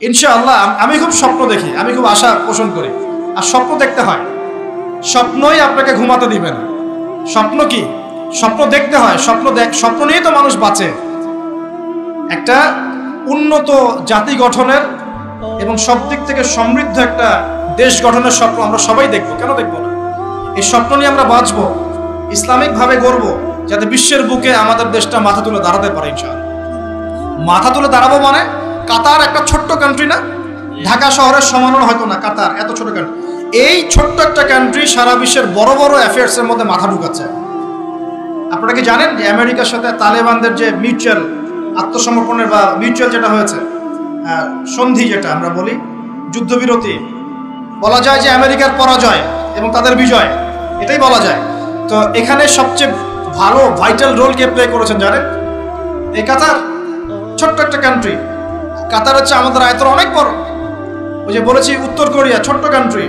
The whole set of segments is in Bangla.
ইনশাআল্লাহ। আমি খুব স্বপ্ন দেখি, আমি খুব আশা পোষণ করি। আর স্বপ্ন দেখতে হয়, স্বপ্নই আপনাকে ঘুমাতে দিবে না। স্বপ্ন কি? স্বপ্ন দেখতে হয়। স্বপ্ন নিয়েই তো মানুষ বাঁচে। একটা উন্নত জাতি গঠনের এবং সব দিক থেকে সমৃদ্ধ একটা দেশ গঠনের স্বপ্ন আমরা সবাই দেখবো, কেন দেখবো না? এই স্বপ্ন নিয়ে আমরা বাঁচবো, ইসলামিকভাবে গড়বো, যাতে বিশ্বের বুকে আমাদের দেশটা মাথা তুলে দাঁড়াতে পারে ইনশাআল্লাহ। মাথা তুলে দাঁড়াবো মানে, কাতার একটা ছোট্ট কান্ট্রি না? ঢাকা শহরের সমানও হয়তো না কাতার, এত ছোট কান্ট্রি। এই ছোট্ট একটা কান্ট্রি সারা বিশ্বের বড় বড় অ্যাফেয়ার্সের মধ্যে মাথা ঢুকাচ্ছে। আপনারা কি জানেন যে আমেরিকার সাথে তালেবানদের যে মিউচুয়াল আত্মসমর্পণের বা মিউচুয়াল যেটা হয়েছে সন্ধি, যেটা আমরা বলি যুদ্ধবিরতি, বলা যায় যে আমেরিকার পরাজয় এবং তাদের বিজয়, এটাই বলা যায়। তো এখানে সবচেয়ে ভালো ভাইটাল রোল কে প্লে করেছেন জানেন? এই কাতার। ছোট্ট একটা কান্ট্রি। কাতার হচ্ছে আমাদের আয়তন অনেক বড়। ওই যে বলেছি উত্তর কোরিয়া ছোট্ট কান্ট্রি,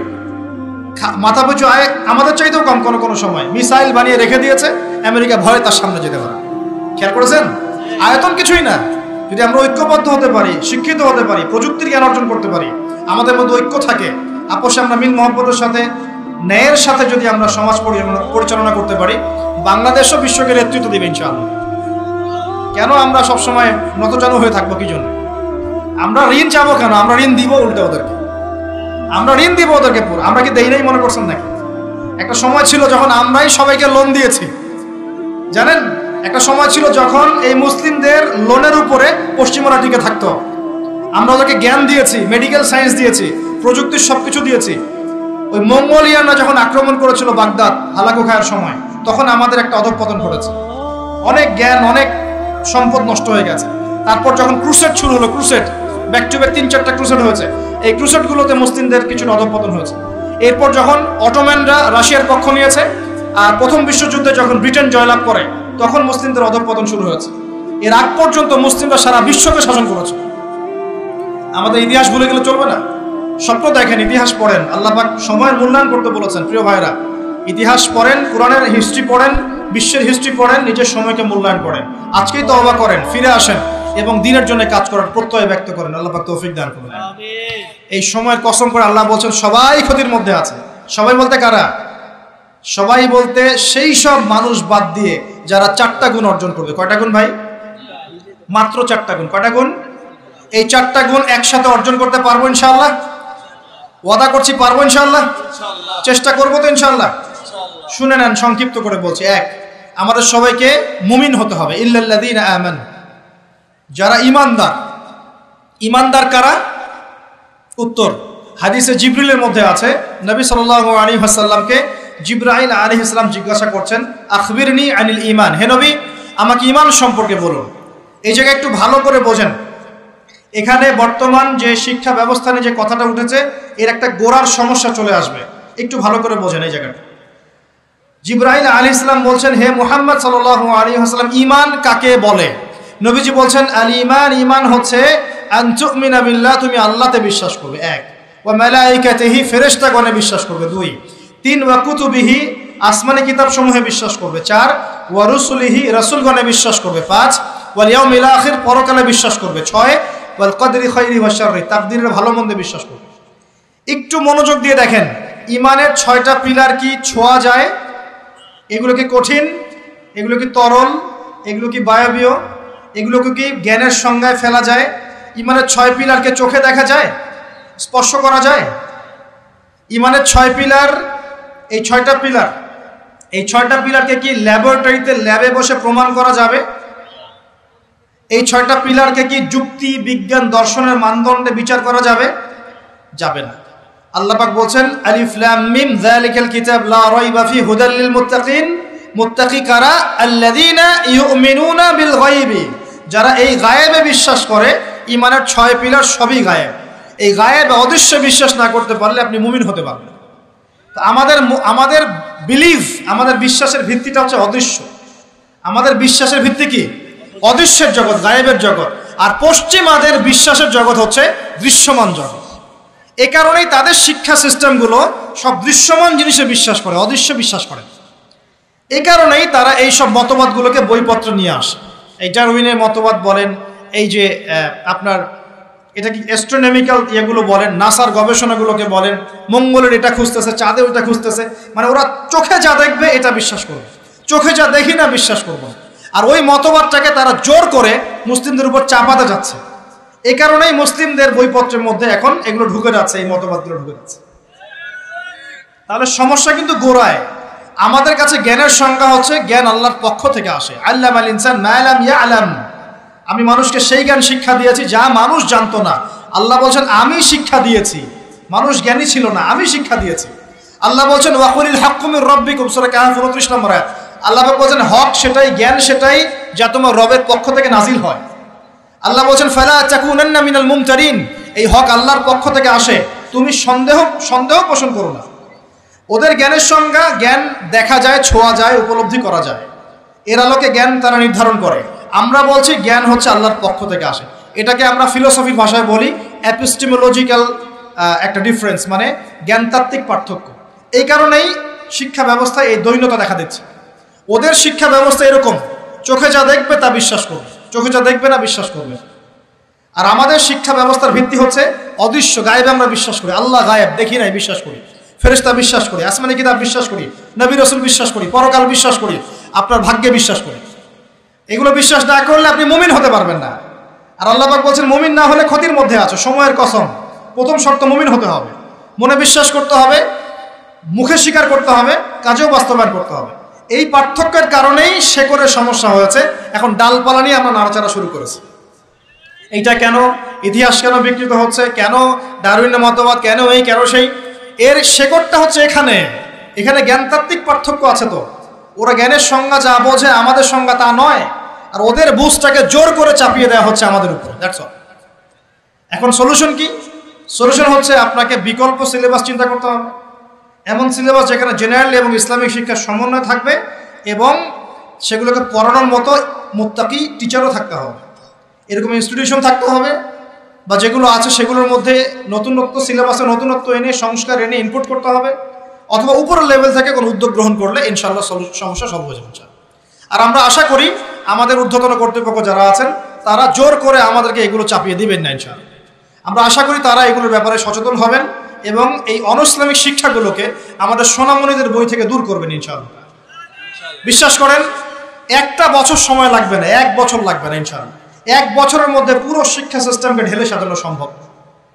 মাথা পিছু আয় আমাদের চাইতেও কম। কোনো সময় মিসাইল বানিয়ে রেখে দিয়েছে, আমেরিকা ভয়ে তার সামনে যেতে পারে। খেয়াল করেছেন? আয়তন কিছুই না। যদি আমরা ঐক্যবদ্ধ হতে পারি, শিক্ষিত হতে পারি, প্রযুক্তির জ্ঞান অর্জন করতে পারি, আমাদের মধ্যে ঐক্য থাকে, আপোষে আমরা মিল মহব্বতের সাথে ন্যায়ের সাথে যদি আমরা সমাজ পরিচালনা করতে পারি, বাংলাদেশও বিশ্বকে নেতৃত্ব দেবে ইনশাআল্লাহ। কেন আমরা সবসময় নতজানু হয়ে থাকবো? কি জন্য? আমরা ঋণ চাবো কেন? আমরা ঋণ দিব উল্টে ওদেরকে। আমরা ঋণ দিব ওদেরকে পুরো। আমরা কি দেই নাই মনে করছেন নাকি? একটা সময় ছিল যখন আমরাই সবাইকে লোন দিয়েছি, জানেন? একটা সময় ছিল যখন এই মুসলিমদের লোনের উপরে পশ্চিমারা টিকে থাকতো। আমরা ওদেরকে জ্ঞান দিয়েছি, মেডিকেল সায়েন্স দিয়েছি, প্রযুক্তির সবকিছু দিয়েছি। ওই মঙ্গোলিয়ানরা যখন আক্রমণ করেছিল বাগদাদ হালাকু খায়ের সময়, তখন আমাদের একটা অধঃপতন ঘটেছে। অনেক জ্ঞান, অনেক সম্পদ নষ্ট হয়ে গেছে। তারপর যখন ক্রুসেড শুরু হলো, ক্রুসেড ব্যাক টু ব্যাক 3-4টা ক্রুসেড হয়েছে, এই ক্রুসেডগুলোতে মুসলিমদের কিছুটা অধঃপতন হয়েছে। এরপর যখন অটোম্যানরা রাশিয়ার পক্ষ নিয়েছে, আর প্রথম বিশ্বযুদ্ধে যখন ব্রিটেন জয়লাভ করে, তখন মুসলিমদের অধঃপতন শুরু হয়েছে। এর আগ পর্যন্ত মুসলিমরা সারা বিশ্বকে শাসন করেছে। আমাদের ইতিহাস ভুলে গেলে চলবে না। স্বপ্ন দেখেন, ইতিহাস পড়েন। আল্লাহ পাক সময়ের মূল্যায়ন করতে বলেছেন। প্রিয় ভাইরা, ইতিহাস পড়েন, কোরআনের হিস্ট্রি পড়েন, বিশ্বের হিস্ট্রি পড়েন, নিজের সময়কে মূল্যায়ন করেন। আজকেই তওবা করেন, ফিরে আসেন এবং দিনের জন্য কাজ করার প্রত্যয় ব্যক্ত করেন। আল্লাহ পাক তৌফিক দান করুন। এই সময়ের কসম করে আল্লাহ বলছেন সবাই ক্ষতির মধ্যে আছে। সবাই বলতে কারা? সবাই বলতে সেই সব মানুষ বাদ দিয়ে যারা 4টা গুণ অর্জন করবে। কয়টা গুণ ভাই? মাত্র 4টা গুণ। কয়টা গুণ? এই 4টা গুণ একসাথে অর্জন করতে পারবো ইনশাআল্লাহ। ওয়াদা করছি পারবো ইনশাআল্লাহ। চেষ্টা করবো তো ইনশাআল্লাহ। শুনে নেন, সংক্ষিপ্ত করে বলছি। 1, আমাদের সবাইকে মুমিন হতে হবে। ইল্লাল্লাযীনা আমানু, যারা ঈমানদার। ঈমানদার কারা? উত্তর হাদিসে জিবরিলের মধ্যে আছে। নবী সাল্লাল্লাহু আলাইহি ওয়াসাল্লামকে জিবরাইল আলাইহিস সালাম জিজ্ঞাসা করছেন, আখবিরনি আনিল ঈমান, হে নবী আমাকে ঈমান সম্পর্কে বলুন। এই জায়গায় একটু ভালো করে বোঝেন। এখানে বর্তমান যে শিক্ষা ব্যবস্থা নিয়ে যে কথাটা উঠেছে, এর একটা গোড়ার সমস্যা চলে আসবে। একটু ভালো করে বোঝেন এই জায়গাটা। জিবরাইল আলাইহিস সালাম বলছেন, হে মুহাম্মদ সাল্লাল্লাহু আলাইহি ওয়াসাল্লাম, ঈমান কাকে বলে? নবীজি বলছেন, আল ঈমান, ঈমান হচ্ছে আন তুমিনা বিল্লাহ, তুমি আল্লাহতে বিশ্বাস করবে। 1, ওয়া মালাইকাতিহি, ফেরেশতাগণে বিশ্বাস করবে। 2, 3, ওয়া কুতুবিহি, আসমানি কিতাব সমূহে বিশ্বাস করবে। 4, ওয়া রুসুলিহি, রাসূলগণে বিশ্বাস করবে। 5, ওয়াল ইয়াউমিল আখির, পরকালে বিশ্বাস করবে। 6, ওয়াল কদরি খাইরি ওয়া শাররি, তাকদীরের ভালো মন্দে বিশ্বাস করবে। একটু মনোযোগ দিয়ে দেখেন, ঈমানের 6টা পিলার কি ছোঁয়া যায়? এগুলো কি কঠিন? এগুলো কি তরল? এগুলো কি বায়বীয়? এগুলোকে কি জ্ঞানের সংজ্ঞায় ফেলা যায়? ঈমানের 6 পিলারকে চোখে দেখা যায়? স্পর্শ করা যায়? ঈমানের 6 পিলার, এই 6টা পিলার, এই 6টা পিলারকে কি ল্যাবরেটরিতে ল্যাবে বসে প্রমাণ করা যাবে? এই 6টা পিলারকে কি যুক্তি, বিজ্ঞান, দর্শনের মানদণ্ডে বিচার করা যাবে? যাবে না। আল্লাহ পাক বলছেন, আলিফ লাম মিম যালিকাল কিতাব লা রাইবা ফি হুদাল লিল মুত্তাকিন। মুত্তাকি কারা? আল্লাযীনা ইউমিনুনা বিল গায়বি, যারা এই গায়েবে বিশ্বাস করে। ঈমানের 6 পিলার সবই গায়েব। এই গায়েবে অদৃশ্য বিশ্বাস না করতে পারলে আপনি মুমিন হতে পারবেন না। তো আমাদের বিলিভ, আমাদের বিশ্বাসের ভিত্তিটা হচ্ছে অদৃশ্য। আমাদের বিশ্বাসের ভিত্তি কি? অদৃশ্যের জগৎ, গায়েবের জগৎ। আর পশ্চিমাদের বিশ্বাসের জগৎ হচ্ছে দৃশ্যমান জগৎ। এ কারণেই তাদের শিক্ষা সিস্টেমগুলো সব দৃশ্যমান জিনিসে বিশ্বাস করে, অদৃশ্য বিশ্বাস করে। এই কারণেই তারা এই সব মতবাদগুলোকে বইপত্র নিয়ে আসে। এই ডারউইনের মতবাদ বলেন, এই যে আপনার এটা কি অ্যাস্ট্রোনমিক্যাল ইয়েগুলো বলেন, নাসার গবেষণাগুলোকে বলেন, মঙ্গলের এটা খুঁজতেছে, চাঁদে ওটা খুঁজতেছে, মানে ওরা চোখে যা দেখবে এটা বিশ্বাস করবে, চোখে যা দেখি না বিশ্বাস করবো। আর ওই মতবাদটাকে তারা জোর করে মুসলিমদের উপর চাপাতে যাচ্ছে। এই কারণেই মুসলিমদের বইপত্রের মধ্যে এখন এগুলো ঢুকে যাচ্ছে, এই মতবাদগুলো ঢুকে যাচ্ছে। তাহলে সমস্যা কিন্তু গোড়ায়। আমাদের কাছে জ্ঞানের সংজ্ঞা হচ্ছে জ্ঞান আল্লাহর পক্ষ থেকে আসে। আল্লামাল ইনসান মা লাম ইয়ালাম, আমি মানুষকে সেই জ্ঞান শিক্ষা দিয়েছি যা মানুষ জানতো না। আল্লাহ বলছেন আমি শিক্ষা দিয়েছি, মানুষ জ্ঞানী ছিল না, আমি শিক্ষা দিয়েছি। আল্লাহ বলছেন ওয়াকুলিল হাক্কু মির রাব্বিকুম, সূরা কাহফ 29 নম্বর আয়াত। আল্লাহ বলছেন হক সেটাই, জ্ঞান সেটাই যা তোমার রবের পক্ষ থেকে নাজিল হয়। আল্লাহ বলছেন ফালা তাকুনান্না মিনাল মুমতারিন, এই হক আল্লাহর পক্ষ থেকে আসে, তুমি সন্দেহ পোষণ করো না। ওদের জ্ঞানের সংজ্ঞা জ্ঞান দেখা যায়, ছোঁয়া যায়, উপলব্ধি করা যায়, এর আলোকে জ্ঞান তারা নির্ধারণ করে। আমরা বলছি জ্ঞান হচ্ছে আল্লাহর পক্ষ থেকে আসে। এটাকে আমরা ফিলোসফির ভাষায় বলি এপিস্টেমোলজিক্যাল একটা ডিফারেন্স, মানে জ্ঞানতাত্ত্বিক পার্থক্য। এই কারণেই শিক্ষা ব্যবস্থায় এই দ্বৈন্যতা দেখা দিচ্ছে। ওদের শিক্ষা ব্যবস্থা এরকম, চোখে যা দেখবে তা বিশ্বাস করবে, চোখে যা দেখবে না বিশ্বাস করবে। আর আমাদের শিক্ষা ব্যবস্থার ভিত্তি হচ্ছে অদৃশ্য, গায়েবে আমরা বিশ্বাস করি, আল্লাহ গায়েব দেখি নাই বিশ্বাস করি, ফেরেশতা বিশ্বাস করি, আসমানি কিতাব বিশ্বাস করি, নবী রাসূল বিশ্বাস করি, পরকাল বিশ্বাস করি, আপনার ভাগ্যে বিশ্বাস করি। এগুলো বিশ্বাস না করলে আপনি মুমিন হতে পারবেন না। আর আল্লাহ পাক বলছেন মুমিন না হলে ক্ষতির মধ্যে আছো, সময়ের কসম। প্রথম শর্ত মুমিন হতে হবে, মনে বিশ্বাস করতে হবে, মুখে স্বীকার করতে হবে, কাজেও বাস্তবায়ন করতে হবে। এই পার্থক্যের কারণেই শেকড়ের সমস্যা হয়েছে। এখন ডালপালা নিয়ে আমরা নাড়াচাড়া শুরু করেছি। এইটা কেন, ইতিহাস কেন বিকৃত হচ্ছে, কেন ডারউইনের মতবাদ, কেন এই কেন সেই, এর শেকড়টা হচ্ছে এখানে। এখানে জ্ঞানতাত্ত্বিক পার্থক্য আছে। তো ওরা জ্ঞানের সংজ্ঞা যা বোঝে, আমাদের সংজ্ঞা তা নয়, আর ওদের বুঝটাকে জোর করে চাপিয়ে দেওয়া হচ্ছে আমাদের উপর। That's all. এখন সলিউশন কি? সলিউশন হচ্ছে আপনাকে বিকল্প সিলেবাস চিন্তা করতে হবে, এমন সিলেবাস যেখানে জেনারেল এবং ইসলামিক শিক্ষার সমন্বয় থাকবে এবং সেগুলোকে পড়ানোর মতো মুত্তাকি টিচারও থাকতে হবে। এরকম ইনস্টিটিউশন থাকতে হবে, বা যেগুলো আছে সেগুলোর মধ্যে নতুনত্ব, সিলেবাসে নতুনত্ব এনে, সংস্কার এনে ইনপুট করতে হবে। অথবা উপরের লেভেল থেকে কোনো উদ্যোগ গ্রহণ করলে ইনশাআল্লাহ সমস্যা সলভ হয়ে যাবে। আর আমরা আশা করি আমাদের ঊর্ধ্বতন কর্তৃপক্ষ যারা আছেন তারা জোর করে আমাদেরকে এগুলো চাপিয়ে দিবেন না ইনশাআল্লাহ। আমরা আশা করি তারা এগুলোর ব্যাপারে সচেতন হবেন এবং এই অনইসলামিক শিক্ষাগুলোকে আমাদের সোনামণিদের বই থেকে দূর করবেন ইনশাআল্লাহ। বিশ্বাস করেন, একটা বছর সময় লাগবে না, 1 বছর লাগবে না ইনশাআল্লাহ। 1 বছরের মধ্যে পুরো শিক্ষা সিস্টেমকে ঢেলে সাজানো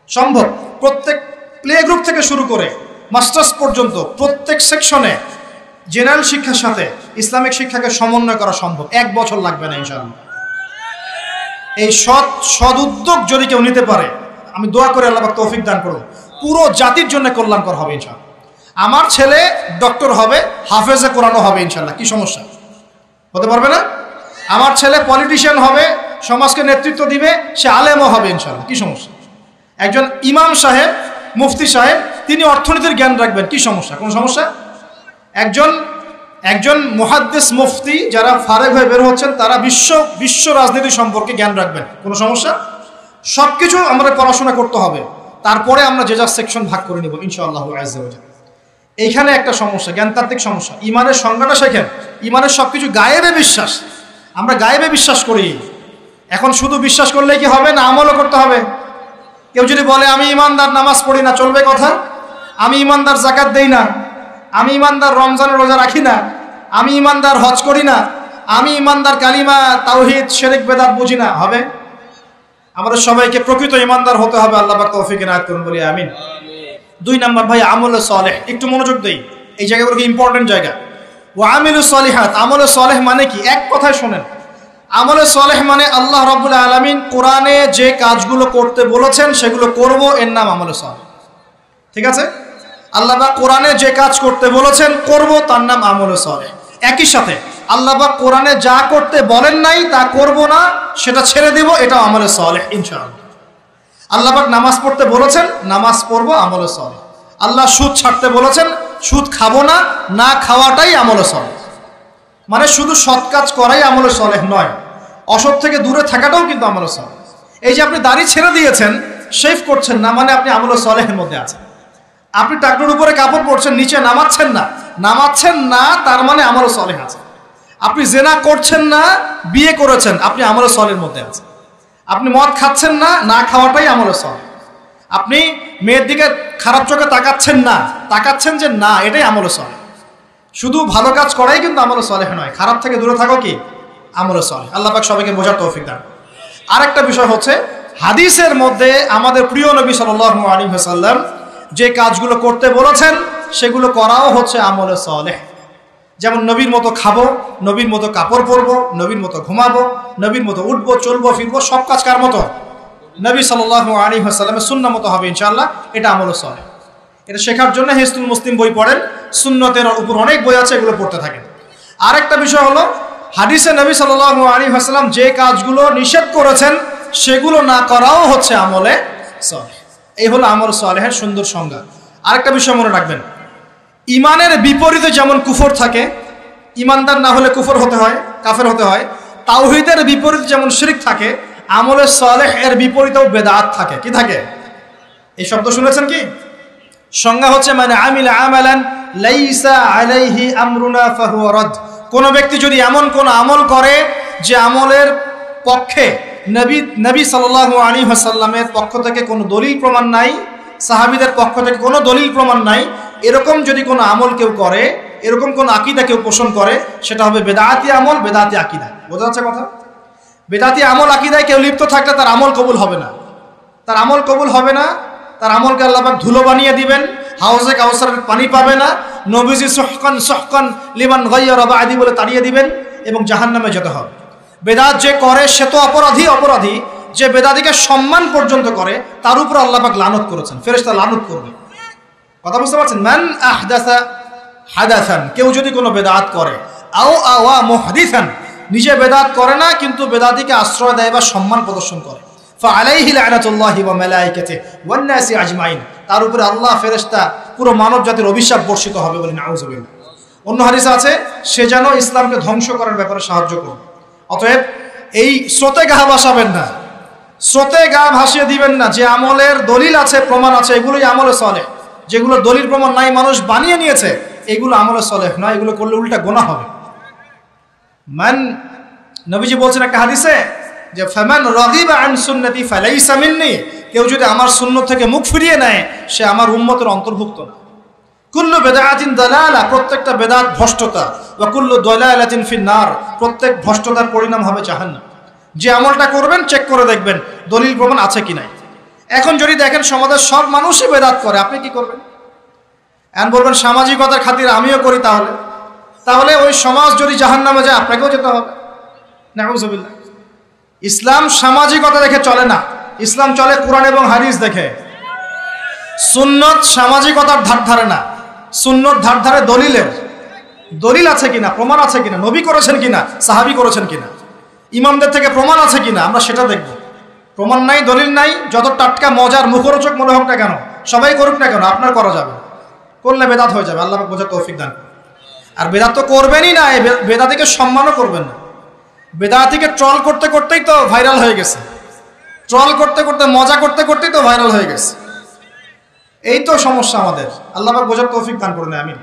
সম্ভব। প্রত্যেক প্লে গ্রুপ থেকে শুরু করে মাস্টার্স পর্যন্ত প্রত্যেক সেকশনে জেনারেল শিক্ষার সাথে ইসলামিক শিক্ষাকে সমন্বয় করা সম্ভব। 1 বছর লাগবে না ইনশাআল্লাহ। এই সৎ উদ্যোগ যদি কেউ নিতে পারে, আমি দোয়া করে আল্লাহ পাক তৌফিক দান করুন, পুরো জাতির জন্য কল্যাণকর হবে ইনশাআল্লাহ। আমার ছেলে ডক্টর হবে, হাফেজে কোরআনও হবে ইনশাআল্লাহ, কি সমস্যা? হতে পারবে না? আমার ছেলে পলিটিশিয়ান হবে, সমাজকে নেতৃত্ব দিবে, সে আলেমও হবে ইনশাআল্লাহ, কি সমস্যা? একজন ইমাম সাহেব, মুফতি সাহেব, তিনি অর্থনীতির জ্ঞান রাখবেন, কি সমস্যা? কোনো সমস্যা? একজন মুহাদ্দিস মুফতি যারা ফারেগ হয়ে বের হচ্ছেন তারা বিশ্ব রাজনীতি সম্পর্কে জ্ঞান রাখবেন, কোনো সমস্যা? সব কিছু আমাদের পড়াশোনা করতে হবে, তারপরে আমরা যে যার সেকশন ভাগ করে নিব ইনশাআল্লাহ আজ্জা ওয়া জাল। এইখানে একটা সমস্যা, জ্ঞানতাত্ত্বিক সমস্যা। ইমানের সংজ্ঞাটা শেখেন। ইমানের সব কিছু গায়েবে বিশ্বাস, আমরা গায়েবে বিশ্বাস করি। এখন শুধু বিশ্বাস করলেই কি হবে না, আমলও করতে হবে। কেউ যদি বলে আমি ইমানদার, নামাজ পড়ি না, চলবে কথা? আমি ইমানদার, যাকাত দেই না, আমি ইমানদার, রমজানের রোজা রাখি না, আমি ইমানদার, হজ করি না, আমি ইমানদার, কালিমা তাওহীদ শিরক বেদাত বুঝি না, হবে? আমাদের সবাইকে প্রকৃত ইমানদার হতে হবে। আল্লাহ পাক তৌফিক এনায়েত করুন, বলি আমিন। 2 নাম্বার ভাই আমলে সালেহ, একটু মনোযোগ দেই, এই জায়গাগুলো কি ইম্পর্টেন্ট জায়গা। ওয়া আমিলুস সালিহাত, আমলে সালেহ মানে কি? এক কথায় শোনেন, আমলে সালেহ মানে আল্লাহ রাব্বুল আলামিন কোরআনে যে কাজগুলো করতে বলেছেন সেগুলো করব, এর নাম আমলে সালেহ। ঠিক আছে? আল্লাহ পাক কোরআনে যে কাজ করতে বলেছেন করব, তার নাম আমলে সালেহ। একই সাথে আল্লাহ পাক কোরআনে যা করতে বলেন নাই তা করব না, সেটা ছেড়ে দেব, এটা আমলে সালেহ ইনশাআল্লাহ। আল্লাহ পাক নামাজ পড়তে বলেছেন, নামাজ পড়বো, আমলে সালেহ। আল্লাহ সুদ ছাড়তে বলেছেন, সুদ খাবো না, না খাওয়াটাই আমলে সালেহ। মানে শুধু সৎ কাজ করাই আমলে সালেহ নয়, অসৎ থেকে দূরে থাকাটাও কিন্তু আমলে সালেহ। এই যে আপনি দাড়ি ছেড়ে দিয়েছেন, শেভ করছেন না, মানে আপনি আমলে সালেহের মধ্যে আছেন। আপনি টাকনুর উপরে কাপড় পরছেন, নিচে নামাচ্ছেন না, তার মানে আমলে সালেহ আছে। আপনি জেনা করছেন না, বিয়ে করেছেন, আপনি আমলে সালেহের মধ্যে আছেন। আপনি মদ খাচ্ছেন না, না খাওয়াটাই আমলে সালেহ। আপনি মেয়ের দিকে খারাপ চোখে তাকাচ্ছেন না, তাকাচ্ছেন যে না, এটাই আমলে সালেহ। শুধু ভালো কাজ করাই কিন্তু আমলে সালেহ নয়, খারাপ থেকে দূরে থাকো কি আমলে সালেহ। আল্লাহ পাক সবাইকে বোঝার তৌফিক দান। আরেকটা বিষয় হচ্ছে, হাদিসের মধ্যে আমাদের প্রিয় নবী সাল্লাল্লাহু আলাইহি ওয়াসাল্লাম যে কাজগুলো করতে বলেছেন সেগুলো করাও হচ্ছে আমলে সালেহ। যেমন নবীর মতো খাবো, নবীর মতো কাপড় পরবো, নবীর মতো ঘুমাবো, নবীর মতো উঠবো, চলবো, ফিরবো, সব কাজ কার মতো? নবী সাল্লাল্লাহু আলাইহি ওয়াসাল্লামের সুন্নাহ মতো হবে ইনশাআল্লাহ। এটা আমলে সালেহ। এটা শেখার জন্য হিসনুল মুসলিম বই পড়েন, সুন্নতের উপর অনেক বই আছে, এগুলো পড়তে থাকেন। আরেকটা বিষয় হলো, হাদিসে নবী সাল্লাল্লাহু আলাইহি ওয়াসাল্লাম যে কাজগুলো নিষেধ করেছেন সেগুলো না করাও হচ্ছে আমলে সালেহ। এই হলো আমলে সালেহের সুন্দর সংজ্ঞা। আরেকটা বিষয় মনে রাখবেন, ইমানের বিপরীতে যেমন কুফর থাকে, ইমানদার না হলে কুফর হতে হয়, কাফের হতে হয়। তাওহীদের বিপরীতে যেমন শিরক থাকে, আমলে সালেহ এর বিপরীতেও বেদাত থাকে। কি থাকে? এই শব্দ শুনেছেন কি? সংজ্ঞা হচ্ছে মানে আমিলা আমালান লাইসা আলাইহি আমরুনা ফাহুয়া রাদ। কোন ব্যক্তি যদি এমন কোন আমল করে যে আমলের পক্ষে নবী সাল্লাল্লাহু আলাইহি ওয়াসাল্লামের পক্ষ থেকে কোনো দলিল প্রমাণ নাই, সাহাবীদের পক্ষ থেকে কোনো দলিল প্রমাণ নাই, এরকম যদি কোনো আমল কেউ করে, এরকম কোন আকীদা কেউ পোষণ করে, সেটা হবে বেদাতি আমল, বেদাতি আকীদা। বোঝা যাচ্ছে কথা? বেদাতি আমল আকীদায় কেউ লিপ্ত থাকলে তার আমল কবুল হবে না, তার আমল কবুল হবে না। তার আমলকে আল্লাহ পাক ধুলো বানিয়ে দিবেন, হাউজে কাউসারের পানি পাবে না, নবীজি সুহকান সুহকান লিমান গায়্যারা বাদি বলে তাড়িয়ে দিবেন এবং জাহান্নামে যেতে হবে। বেদাত যে করে সে তো অপরাধী, যে বেদাতিকে সম্মান পর্যন্ত করে তার উপর আল্লাহ পাক লানত করেছেন, ফেরেশতা লানত করবে। কথা বুঝতে পারছেন? মান আহদাসা হাদাসান, কেউ যদি কোনো বেদাত করে, আও আওয়া মুহদিসান, নিজে বেদাত করে না কিন্তু বেদাতিকে আশ্রয় দেয় বা সম্মান প্রদর্শন করে, ফাআলাইহি লানাতুল্লাহি ওয়া মালাইকাতিহি ওয়ান নাসি আজমাইন, তার উপরে আল্লাহ, ফেরেশতা, পুরো মানব জাতির অভিশাপ বর্ষিত হবে বলে নাউযুবিল্লাহ। অন্য হাদিসে আছে, সে যেন ইসলামকে ধ্বংস করার ব্যাপারে সাহায্য করবে। অতএব এই স্রোতে গা ভাসাবেন না, স্রোতে গা ভাসিয়ে দিবেন না। যে আমলের দলিল আছে, প্রমাণ আছে, এগুলোই আমলে সালেহ। যেগুলো দলিল প্রমাণ নাই, মানুষ বানিয়ে নিয়েছে, এগুলো আমলে সালেহ নয়, এগুলো করলে উল্টা গুনাহ হবে। নবীজি বলছেন একটা হাদিসে যে ফামান রাগিবা আন সুন্নতি ফালাইসা মিন্নি, কেউ যদি আমার সুন্নাত থেকে মুখ ফিরিয়ে নেয় সে আমার উম্মতের অন্তর্ভুক্ত না। কুল্লু বিদআতিন দালালা, প্রত্যেকটা বেদাত ভ্রষ্টতা, ওয়া কুল্লু দালালাতিন ফিন্নার, প্রত্যেক ভ্রষ্টতার পরিণাম হবে জাহান্নাম। যে আমলটা করবেন চেক করে দেখবেন দলিল প্রমাণ আছে কি নাই। এখন যদি দেখেন সমাজের সব মানুষই বেদাত করে, আপনি কি করবেন? এখন বলবেন সামাজিকতার খাতিরে আমিও করি, তাহলে ওই সমাজ যদি জাহান্নামে যায় আপনাকেও যেতে হবে। নাউযুবিল্লাহ। ইসলাম সামাজিকতা দেখে চলে না, ইসলাম চলে কোরআন এবং হাদিস দেখে। সুন্নত সামাজিকতার ধার ধারে না, সুন্নত ধার ধারে দলিলের। দলিল আছে কিনা, প্রমাণ আছে কিনা, নবী করেছেন কিনা, সাহাবী করেছেন কিনা, ইমামদের থেকে প্রমাণ আছে কিনা, আমরা সেটা দেখব। প্রমাণ নাই, দলিল নাই, যত টাটকা মজার মুখরোচক মনে হোক না কেন, সবাই করুক না কেন, আপনার করা যাবে, করলে বেদাত হয়ে যাবে। আল্লাহ পাক বোঝার তৌফিক দান। আর বেদাত তো করবেনই না, বেদাতিকে সম্মানও করবেন না। বেদাতিকে ট্রল করতে করতেই তো ভাইরাল হয়ে গেছে, ট্রল করতে করতে, মজা করতে করতেই তো ভাইরাল হয়ে গেছে। এই তো সমস্যা আমাদের। আল্লাহ পাক বোঝার তৌফিক দান করুন, আমিন।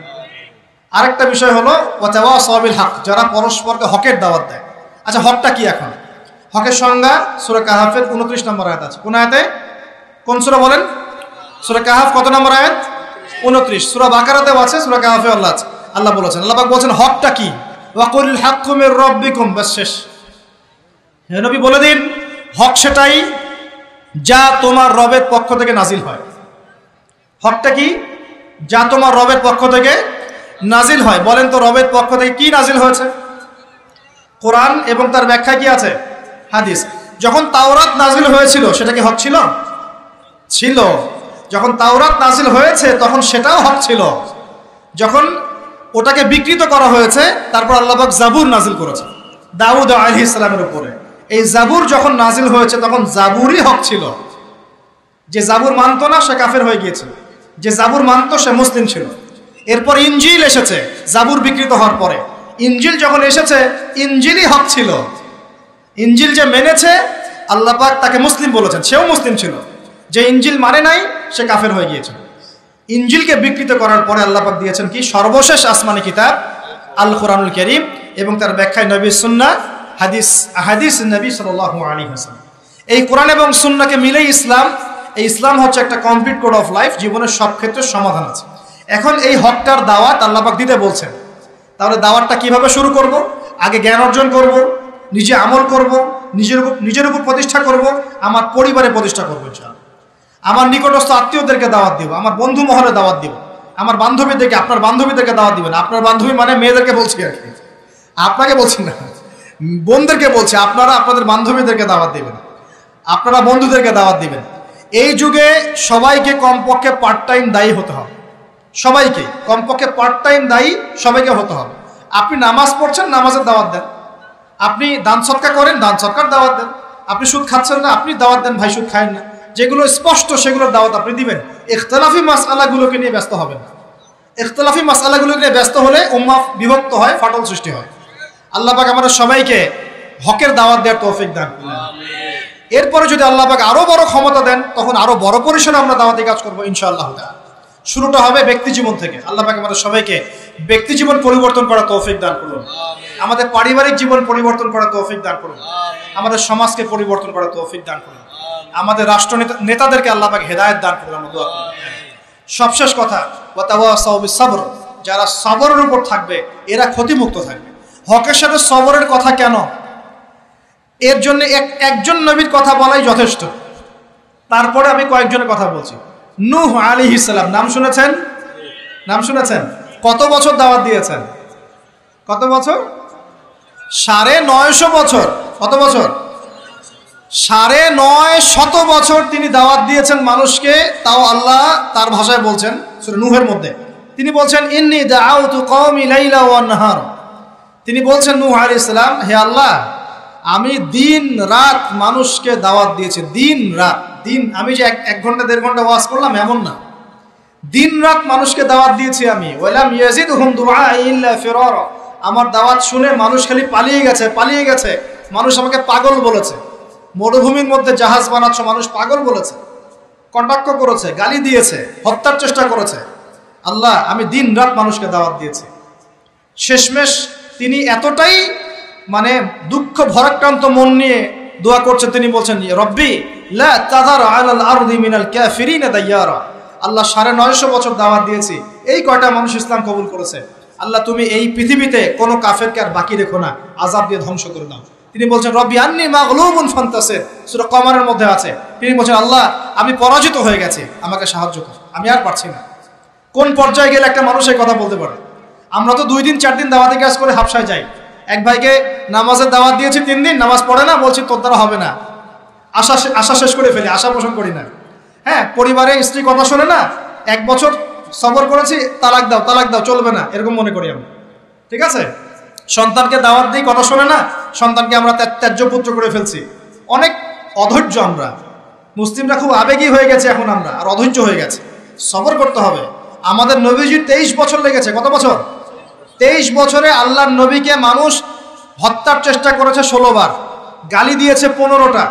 আরেকটা বিষয় হলো ওয়াতাওয়াসাউ বিল হক, যারা পরস্পরকে হকের দাওয়াত দেয়। আচ্ছা, হকটা কি? এখন হকের সংজ্ঞা সূরা কাহাফের 29 নম্বর আয়াত আছে। কোন আয়াতে? কোন সূরা বলেন? সূরা কাহাফ কত নম্বর আয়াত? 29। সূরা বাকারাতেও আছে, সূরা কাহাফে আল্লাহ বলেছেন, আল্লাহ পাক বলেছেন হকটা কি? ওয়াকুল হাক্কু মির রাব্বিকুম, বাস শেষ। হে নবী বলে দিন, হক সেটাই যা তোমার রবের পক্ষ থেকে নাজিল হয়। হকটা কি? যা তোমার রবের পক্ষ থেকে নাজিল হয়। বলেন তো রবের পক্ষ থেকে কি নাজিল হয়েছে? কোরআন এবং তার ব্যাখ্যা কি আছে? হাদিস। যখন তাওরাত নাজিল হয়েছিল সেটা কি হক ছিল? ছিল। যখন তাওরাত নাজিল হয়েছে তখন সেটাও হক ছিল। যখন ওটাকে বিকৃত করা হয়েছে তারপর আল্লাহ পাক জাবুর নাজিল করেছে দাউদ আলাইহিস সালামের উপরে। এই জাবুর যখন নাজিল হয়েছে তখন জাবুরই হক ছিল। যে জাবুর মানত না সে কাফের হয়ে গিয়েছিল, যে জাবুর মানত সে মুসলিম ছিল। এরপর ইনজিল এসেছে জাবুর বিকৃত হওয়ার পরে। ইনজিল যখন এসেছে ইনজিলই হক ছিল। ইনজিল যে মেনেছে আল্লাহ পাক তাকে মুসলিম বলেছেন, সেও মুসলিম ছিল। যে ইনজিল মানে নাই সে কাফের হয়ে গিয়েছিল। ইনজিলকে বিকৃত করার পরে আল্লাহ পাক দিয়েছেন কি? সর্বশেষ আসমানি কিতাব আল কোরআনুল কারীম এবং তার ব্যাখ্যায় নবীর সুন্নাহ, হাদিস নবী সাল্লাল্লাহু আলাইহি ওয়াসাল্লাম। এই কোরআন এবং সুন্নাহকে মিলেই ইসলাম। এই ইসলাম হচ্ছে একটা কমপ্লিট কোড অফ লাইফ, জীবনের সব ক্ষেত্রে সমাধান আছে। এখন এই হকটার দাওয়াত আল্লাহ পাক দিতে বলছেন। তাহলে দাওয়াতটা কিভাবে শুরু করব? আগে জ্ঞান অর্জন করব, নিজে আমল করব, নিজের উপর প্রতিষ্ঠা করব, আমার পরিবারে প্রতিষ্ঠা করবো ইনশাআল্লাহ। আমার নিকটস্থ আত্মীয়দেরকে দাওয়াত দিব, আমার বন্ধু মহলে দাওয়াত দিব, আমার বান্ধবীদেরকে, আপনার বান্ধবীদেরকে দাওয়াত দিবেন। আপনার বান্ধবী মানে মেয়েদেরকে বলছি আর কি, আপনাকে বলছি না, বোনদেরকে বলছি। আপনারা আপনাদের বান্ধবীদেরকে দাওয়াত দিবেন, আপনারা বন্ধুদেরকে দাওয়াত দিবেন। এই যুগে সবাইকে কমপক্ষে পার্ট টাইম দায়ী হতে হবে, সবাইকে কমপক্ষে পার্ট টাইম দায়ী সবাইকে হতে হবে। আপনি নামাজ পড়ছেন, নামাজের দাওয়াত দেন। আপনি দান সৎকার করেন, দান সৎকার দাওয়াত দেন। আপনি সুদ খাচ্ছেন না, আপনি দাওয়াত দেন, ভাই সুদ খায়েন না। যেগুলো স্পষ্ট সেগুলোর দাওয়াত আপনি দিবেন। ইখতিলাফি মাসআলাগুলোকে নিয়ে ব্যস্ত হবেন না। ইখতিলাফি মাসআলাগুলোকে নিয়ে ব্যস্ত হলে উম্মাহ বিভক্ত হয়, ফাটল সৃষ্টি হয়। আল্লাহ পাক আমাদের সবাইকে হকের দাওয়াত দেওয়ার তৌফিক দান করুন। এরপরে যদি আল্লাহ পাক আরো বড় ক্ষমতা দেন, তখন আরো বড় পরিসরে আমরা দাওয়াতি কাজ করবো ইনশাআল্লাহ। শুরুটা হবে ব্যক্তি জীবন থেকে। আল্লাহ পাক আমাদের সবাইকে ব্যক্তি জীবন পরিবর্তন করার তৌফিক দান করুন, আমাদের পারিবারিক জীবন পরিবর্তন করার তৌফিক দান করুন, আমাদের সমাজকে পরিবর্তন করার তৌফিক দান করুন, আমাদের রাষ্ট্র নেতাদেরকে আল্লাহ পাক হেদায়েত দান করুন। আমরা দোয়া করি। সবশেষ কথা, ওয়াতাওয়াসাউ বিসসবর, যারা সবরের উপর থাকবে এরা ক্ষতিমুক্ত থাকবে। হকের সাথে সবরের কথা কেন? এর জন্য একজন নবীর কথা বলাই যথেষ্ট। তারপরে আমি কয়েকজনের কথা বলছি। নূহ আলাইহিস সালাম, নাম শুনেছেন? নাম শুনেছেন? কত বছর দাওয়াত দিয়েছেন? কত বছর? 950 বছর। কত বছর? 950 বছর তিনি দাওয়াত দিয়েছেন মানুষকে। তাও আল্লাহ তার ভাষায় বলছেন সূরা নূহের মধ্যে, তিনি বলছেন ইন্নী দাআউতু কওমি লাইলা ওয়া নাহার। তিনি বলছেন নূহ আলাইহিস সালাম, হে আল্লাহ, আমি দিন রাত মানুষকে দাওয়াত দিয়েছি। দিন রাত, দিন আমি যে 1 ঘন্টা 1.5 ঘন্টা ওয়াজ করলাম এমন না, দিন রাত মানুষকে দাওয়াত দিয়েছি আমি। ওয়ালাম ইয়াজিদহুম দুআই ইল্লা ফিরারা, আমার দাওয়াত শুনে মানুষ খালি পালিয়ে গেছে, পালিয়ে গেছে। মানুষ আমাকে পাগল বলেছে। মরুভূমির মধ্যে জাহাজ বানাচ্ছ, মানুষ পাগল বলেছে, কটাক্ষ করেছে, গালি দিয়েছে, হত্যার চেষ্টা করেছে। আল্লাহ, আমি দিন রাত মানুষকে দাওয়াত দিয়েছি। শেষমেশ তিনি এতটাই মানে দুঃখ ভরাক্রান্ত মন নিয়ে দোয়া করছেন, তিনি বলছেন রব্বি লা তাযার আলাল আরদি মিনাল কাফিরিনা দাইয়ারা। আল্লাহ 950 বছর দাওয়াত দিয়েছি, এই কয়টা মানুষ ইসলাম কবুল করেছে। আল্লাহ, তুমি এই পৃথিবীতে কোনো কাফেরকে আর বাকি রেখো না, আযাব দিয়ে ধ্বংস করে দাও। তিনি বলছেন রব্বি আন্নী মাগলুবুন ফান্তাসির, সূরা কমারের মধ্যে আছে। তিনি বলছেন আল্লাহ, আমি পরাজিত হয়ে গেছি, আমাকে সাহায্য কর, আমি আর পারছি না। কোন পর্যায়ে গেলে একটা মানুষ এই কথা বলতে পারে? আমরা তো 2 দিন 4 দিন দাওয়াতি কাজ করে হাবশায় যাই। এক ভাইকে নামাজের দাওয়াত দিয়েছি 3 দিন, নামাজ পড়ে না, বলছি তোর দ্বারা হবে না, আশা শেষ করে ফেলি, আশা পোষণ করি না। হ্যাঁ, পরিবারে স্ত্রী কথা শোনে না, 1 বছর সবর করেছি, তালাক দাও তালাক দাও, চলবে না, এরকম মনে করি আমরা। ঠিক আছে, সন্তানকে দাওয়াত দিই, কথা শোনে না, সন্তানকে আমরা ত্যায্য পুত্র করে ফেলছি। অনেক অধৈর্য আমরা, মুসলিমরা খুব আবেগী হয়ে গেছে এখন, আমরা আর অধৈর্য হয়ে গেছে। সবর করতে হবে। আমাদের নবীজির 23 বছর লেগেছে। কত বছর? 23 বছরে আল্লাহর নবীকে মানুষ হত্যার চেষ্টা করেছে 16 বার, গালি দিয়েছে 15টা।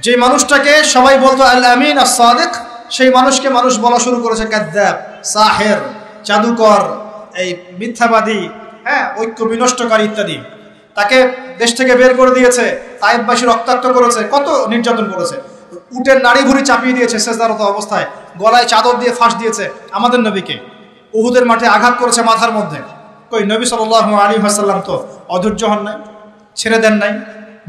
যে মানুষটাকে সবাই বলতো আল আমিন আস সাদিক, সেই মানুষকে মানুষ বলা শুরু করেছে কাযযাব, সাহের, জাদুকর, এই মিথ্যাবাদী, হ্যাঁ, ঐক্য বিনষ্টকারী ইত্যাদি। তাকে দেশ থেকে বের করে দিয়েছে, তায়েফবাসী রক্তাক্ত করেছে, কত নির্যাতন করেছে। উটের নাড়ি ভুড়ি চাপিয়ে দিয়েছে সেজদারত অবস্থায়, গলায় চাদর দিয়ে ফাঁস দিয়েছে আমাদের নবীকে। উহুদের মাঠে আঘাত করেছে মাথার মধ্যে। কই নবী সাল্লাল্লাহু আলাইহি ওয়াসাল্লাম তো অধৈর্য হন নাই, ছেড়ে দেন নাই,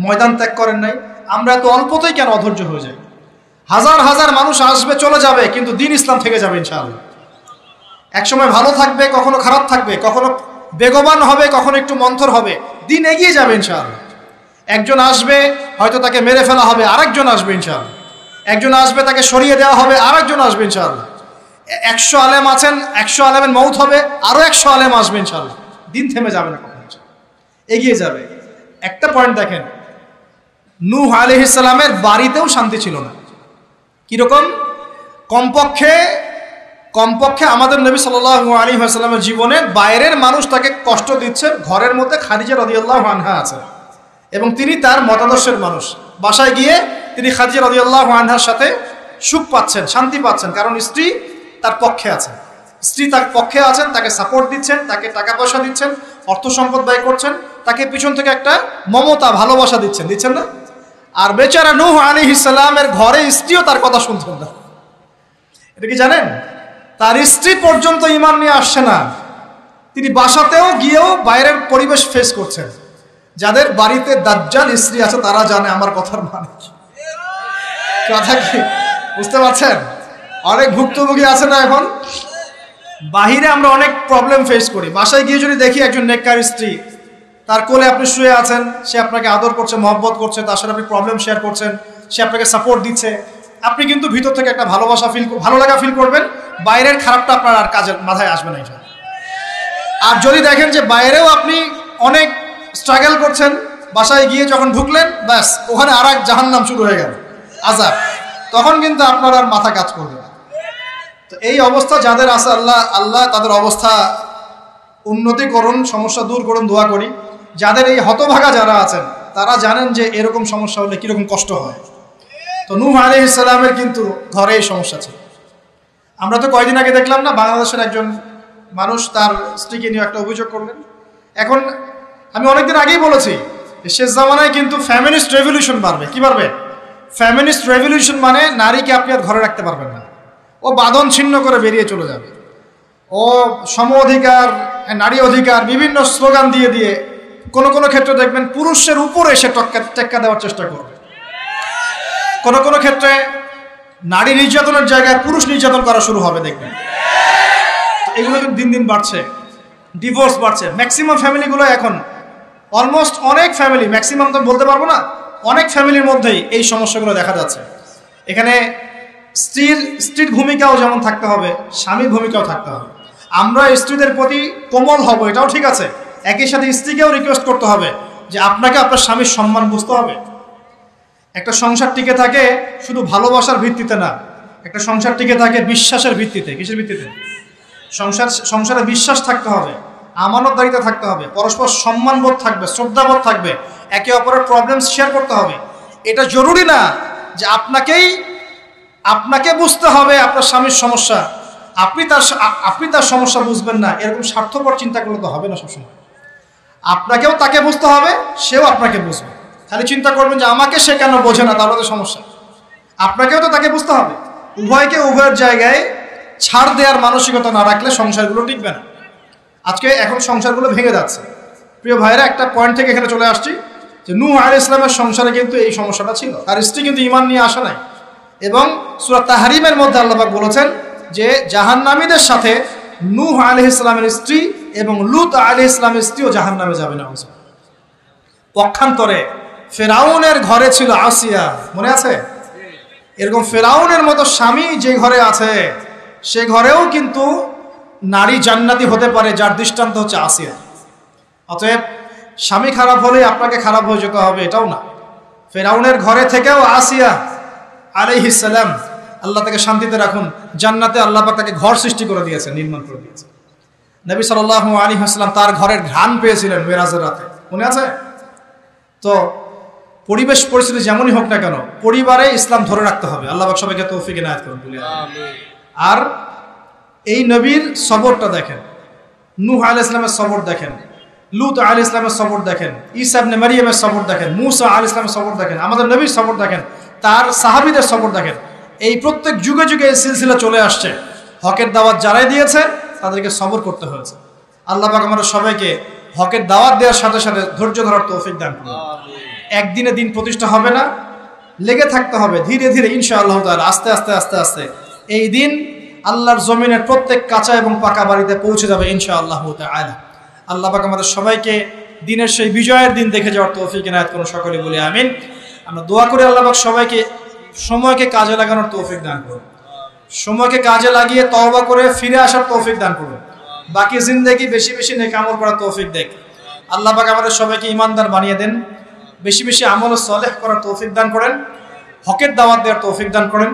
ময়দান ত্যাগ করেন নাই। আমরা এত অল্পতেই কেন অধৈর্য হয়ে যাই? হাজার হাজার মানুষ আসবে চলে যাবে, কিন্তু দিন ইসলাম থেকে যাবে ইনশাআল্লাহ। একসময় ভালো থাকবে, কখনো খারাপ থাকবে, কখনো বেগবান হবে, কখনো একটু মন্থর হবে, দিন এগিয়ে যাবে ইনশাআল্লাহ। একজন আসবে, হয়তো তাকে মেরে ফেলা হবে, আরেকজন আসবে ইনশাআল্লাহ। একজন আসবে, তাকে সরিয়ে দেওয়া হবে, আরেকজন আসবে ইনশাআল্লাহ। 100 আলেম আছেন, 100 আলেমের মউত হবে, আরো 100 আলেম আসবে ইনশাআল্লাহ। দিন থেমে যাবে না, কখনো এগিয়ে যাবে। একটা পয়েন্ট দেখেন, নূহ আলাইহিস সালামের বাড়িতেও শান্তি ছিল না। কিরকম? কমপক্ষে আমাদের নবী সাল্লাল্লাহু আলাইহি ওয়াসাল্লামের জীবনে বাইরের মানুষ তাকে কষ্ট দিচ্ছে, ঘরের মধ্যে খাদিজা রাদিয়াল্লাহু আনহা আছে এবং তিনি তার মতাদর্শের মানুষ। বাসায় গিয়ে তিনি খাদিজা রাদিয়াল্লাহু আনহার সাথে সুখ পাচ্ছেন, শান্তি পাচ্ছেন, কারণ স্ত্রী তার পক্ষে আছেন। স্ত্রী তার পক্ষে আছেন, তাকে সাপোর্ট দিচ্ছেন, তাকে টাকা পয়সা দিচ্ছেন, অর্থ সম্পদ ব্যয় করছেন, তাকে পিছন থেকে একটা মমতা ভালোবাসা দিচ্ছেন না? আর বেচারা নূহ আলাইহিস সালামের ঘরে স্ত্রীও তার কথা শুনতেন না। এটা কি জানেন? তার স্ত্রী পর্যন্ত ঈমান নিয়ে আসছে না। তিনি বাসাতেও গিয়েও বাইরের পরিবেশ ফেস করছেন। যাদের বাড়িতে দাজ্জাল স্ত্রী আছে তারা জানে আমার কথার মানে কি। কথা কি বুঝতে পারছেন? অনেক ভুক্তভোগী আছে না এখন? বাহিরে আমরা অনেক প্রবলেম ফেস করি, বাসায় গিয়ে যদি দেখি একজন নেককার স্ত্রী, তার কোলে আপনি শুয়ে আছেন, সে আপনাকে আদর করছে, মহব্বত করছে, তার সাথে আপনি প্রবলেম শেয়ার করছেন, সে আপনাকে সাপোর্ট দিচ্ছে, আপনি কিন্তু ভিতর থেকে একটা ভালো লাগা ফিল করবেন। বাইরের খারাপটা আপনার আর কাজের মাথায় আসবে না এটা। আর যদি দেখেন যে বাইরেও আপনি অনেক স্ট্রাগল করছেন, বাসায় গিয়ে যখন ঢুকলেন ব্যাস ওখানে আর এক জাহান্নাম শুরু হয়ে গেল, আযাব, তখন কিন্তু আপনার আর মাথা কাজ করবে না। তো এই অবস্থা যাদের আছে, আল্লাহ তাদের অবস্থা উন্নতি করুন, সমস্যা দূর করুন, দোয়া করি। যাদের এই হতভাগা যারা আছেন তারা জানেন যে এরকম সমস্যা হলে কীরকম কষ্ট হয়। তো নূহ আলাইহিস সালামের কিন্তু ঘরে এই সমস্যা ছিল। আমরা তো কয়দিন আগে দেখলাম না, বাংলাদেশের একজন মানুষ তার স্ত্রীকে নিয়ে একটা অভিযোগ করলেন। এখন আমি অনেকদিন আগেই বলেছি, শেষ জামানায় কিন্তু ফ্যামিনিস্ট রেভলিউশন বাড়বে। কি বাড়বে? ফ্যামিনিস্ট রেভলিউশন মানে নারীকে আপনি আর ঘরে রাখতে পারবেন না, ও বাঁধন ছিন্ন করে বেরিয়ে চলে যাবে, ও সম অধিকার, নারী অধিকার বিভিন্ন স্লোগান দিয়ে দিয়ে কোনো কোনো ক্ষেত্রে দেখবেন পুরুষের উপরে এসে টেক্কা দেওয়ার চেষ্টা করবে। কোনো কোনো ক্ষেত্রে নারী নির্যাতনের জায়গায় পুরুষ নির্যাতন করা শুরু হবে দেখবেন। এগুলো কিন্তু দিন দিন বাড়ছে, ডিভোর্স বাড়ছে। ম্যাক্সিমাম ফ্যামিলিগুলো এখন অলমোস্ট অনেক ফ্যামিলি, ম্যাক্সিমাম তো বলতে পারবো না, অনেক ফ্যামিলির মধ্যেই এই সমস্যাগুলো দেখা যাচ্ছে। এখানে স্ত্রীর ভূমিকাও যেমন থাকতে হবে, স্বামীর ভূমিকাও থাকতে হবে। আমরা স্ত্রীদের প্রতি কোমল হব, এটাও ঠিক আছে, একই সাথে স্ত্রীকেও রিকোয়েস্ট করতে হবে যে আপনাকে আপনার স্বামীর সম্মান বুঝতে হবে। একটা সংসার টিকে থাকে শুধু ভালোবাসার ভিত্তিতে না, একটা সংসার টিকে থাকে বিশ্বাসের ভিত্তিতে। কিসের ভিত্তিতে? সংসারে বিশ্বাস থাকতে হবে, আমানতদারিতা থাকতে হবে, পরস্পর সম্মানবোধ থাকবে, শ্রদ্ধাবোধ থাকবে, একে অপরের প্রবলেম শেয়ার করতে হবে। এটা জরুরি না যে আপনাকে বুঝতে হবে আপনার স্বামীর সমস্যা, আপনি তার সমস্যা বুঝবেন না, এরকম স্বার্থপর চিন্তা করলে তো হবে না। সবসময় আপনাকেও তাকে বুঝতে হবে, সেও আপনাকে বুঝবে। খালি চিন্তা করবেন যে আমাকে সে কেন বোঝে না, তাহলে তো সমস্যা। আপনাকেও তো তাকে বুঝতে হবে। উভয়কে উভয়ের জায়গায় ছাড় দেওয়ার মানসিকতা না রাখলে সংসারগুলো টিকবে না। এখন সংসারগুলো ভেঙে যাচ্ছে। প্রিয় ভাইরা, একটা পয়েন্ট থেকে এখানে চলে আসছি যে নূহ আলাইহিস সালামের সংসারে কিন্তু এই সমস্যাটা ছিল। তার স্ত্রী কিন্তু ঈমান নিয়ে আসে নাই। এবং সূরা তাহরিমের মধ্যে আল্লাহ পাক বলেছেন যে জাহান্নামীদের সাথে নূহ আলাইহিস সালামের স্ত্রী এবং লূত আলাইহিস সালামের স্ত্রীও জাহান্নামে যাবে না। পক্ষান্তরে ফেরাউনের ঘরে ছিল আসিয়া, মনে আছে? এরকম ফেরাউনের মতো স্বামী যে ঘরে আছে সে ঘরেও কিন্তু নারী জান্নাতি হতে পারে, যার দৃষ্টান্ত হচ্ছে আসিয়া। অতএব স্বামী খারাপ হলে আপনাকে খারাপ হয়ে যেতে হবে এটাও না। ফেরাউনের ঘরে থেকেও আসিয়া আলাইহিস সালাম, আল্লাহ তাকে শান্তিতে রাখুন, জান্নাতে আল্লাহ পাক তাকে ঘর সৃষ্টি করে দিয়েছে, নির্মাণ করে দিয়েছে। নবী সাল্লাল্লাহু আলাইহি ওয়াসাল্লাম তার ঘরের ঘ্রাণ পেয়েছিলেন মেরাজের রাতে, মনে আছে? তো পরিবেশ পরিস্থিতি যেমনই হোক না কেন, পরিবারে ইসলাম ধরে রাখতে হবে। আল্লাহ পাক সবাইকে তৌফিক ইনায়াত করুন। আর এই নবীর সবরটা দেখেন, নূহ আলাইহিস সালামের সবর দেখেন, লূত আলাইহিস সালামের সবর দেখেন, ঈসা ইবনে মারইয়ামের সবর দেখেন, মূসা আলাইহিস সালামের সবর দেখেন, আমাদের নবীর সবর দেখেন, তার সাহাবীদের সবর দেখেন। এই প্রত্যেক যুগে যুগে এই সিলসিলা চলে আসছে। হকের দাওয়াত যারাই দিয়েছে তাদেরকে সবর করতে হয়েছে। আল্লাহ পাক আমাদের সবাইকে হকের দাওয়াত দেওয়ার সাথে সাথে ধৈর্য ধরার তৌফিক দান করুন। একদিনে দিন প্রতিষ্ঠা হবে না, লেগে থাকতে হবে ধীরে ধীরে ইনশাআল্লাহ তাআলা, আস্তে আস্তে আস্তে আস্তে এই দিন আল্লাহর জমিনের প্রত্যেক কাঁচা এবং পাকা বাড়িতে পৌঁছে যাবে ইনশাআল্লাহ তাআলা। আল্লাহ পাক আমাদের সবাইকে দিনের সেই বিজয়ের দিন দেখে যাওয়ার তৌফিক ইনায়াত করুন, সকলে বলি আমিন। আমরা দোয়া করি আল্লাহ পাক সবাইকে সময়কে কাজে লাগানোর তৌফিক দান করুন, সময়কে কাজে লাগিয়ে তওবা করে ফিরে আসার তৌফিক দান করুন, বাকি জিন্দেগি বেশি বেশি নেক আমল করার তৌফিক দেন। আল্লাহ পাক আমাদের সবাইকে ঈমানদার বানিয়ে দেন, বেশি বেশি আমল সালেহ করার তৌফিক দান করেন, হকের দাওয়াত দেওয়ার তৌফিক দান করেন।